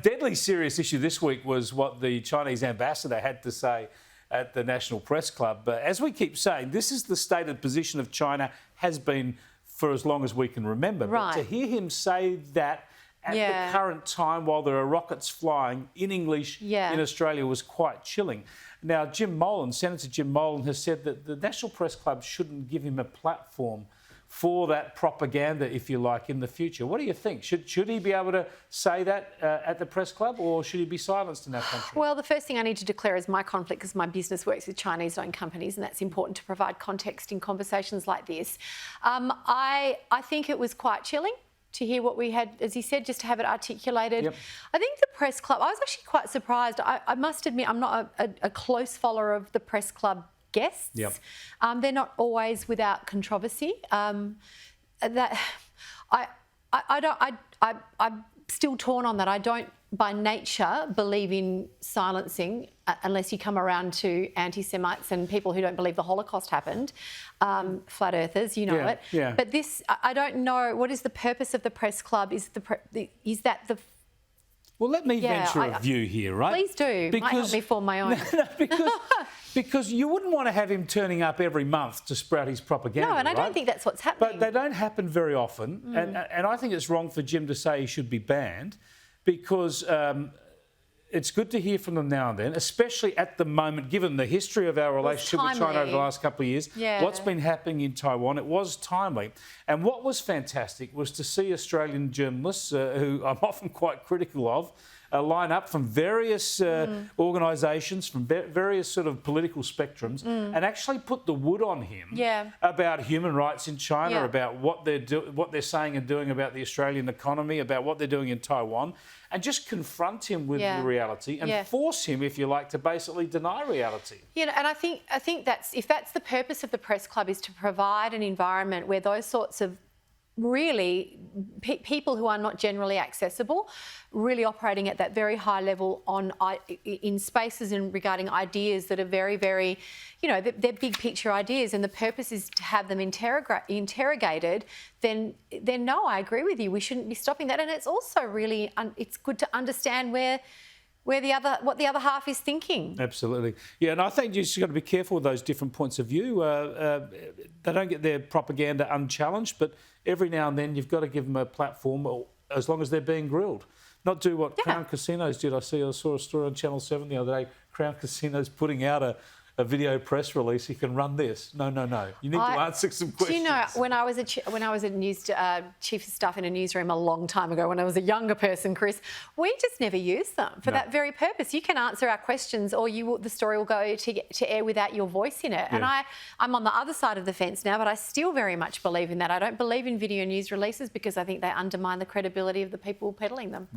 Deadly serious issue this week was what the Chinese ambassador had to say at the National Press Club. But as we keep saying, this is the stated position of China, has been for as long as we can remember. Right. But to hear him say that at the current time, while there are rockets flying in English in Australia, was quite chilling. Now, Jim Molan, Senator Jim Molan, has said that the National Press Club shouldn't give him a platform for that propaganda, if you like, in the future. What do you think? Should he be able to say that at the press club, or should he be silenced in our country? Well, the first thing I need to declare is my conflict, because my business works with Chinese-owned companies, and that's important to provide context in conversations like this. I think it was quite chilling to hear what we had, as he said, just to have it articulated. Yep. I think the press club, I was actually quite surprised. I must admit, I'm not a close follower of the press club guests. Yep. They're not always without controversy. I'm still torn on that. I don't, by nature, believe in silencing unless you come around to antisemites and people who don't believe the Holocaust happened, flat earthers, you know it. Yeah. But this, I don't know. What is the purpose of the press club? Is that the? Well, let me venture a view here, right? Please do. Might help me form my own. Because you wouldn't want to have him turning up every month to sprout his propaganda. No, and I don't think that's what's happening. But they don't happen very often, and I think it's wrong for Jim to say he should be banned, because it's good to hear from them now and then, especially at the moment, given the history of our relationship with China over the last couple of years, what's been happening in Taiwan. It was timely. And what was fantastic was to see Australian journalists, who I'm often quite critical of, line up from various organisations, from various sort of political spectrums, and actually put the wood on him about human rights in China, about what they're saying and doing about the Australian economy, about what they're doing in Taiwan, and just confront him with the reality and force him, if you like, to basically deny reality. You know, and I think that's, if that's the purpose of the press club, is to provide an environment where those sorts of really people who are not generally accessible, really operating at that very high level in spaces and regarding ideas that are very, very, you know, they're big picture ideas, and the purpose is to have them interrogated, then no, I agree with you. We shouldn't be stopping that. And it's also really, it's good to understand what the other half is thinking. Absolutely. Yeah, and I think you just got to be careful with those different points of view. They don't get their propaganda unchallenged, but every now and then you've got to give them a platform, as long as they're being grilled. Not do what Crown Casinos did. I saw a story on Channel 7 the other day. Crown Casinos putting out a video press release. You can run this. No. You need to answer some questions. Do you know, when I was a news chief of staff in a newsroom a long time ago, when I was a younger person, Chris, we just never used them for that very purpose. You can answer our questions, or the story will go to air without your voice in it. And I'm on the other side of the fence now, but I still very much believe in that. I don't believe in video news releases, because I think they undermine the credibility of the people peddling them.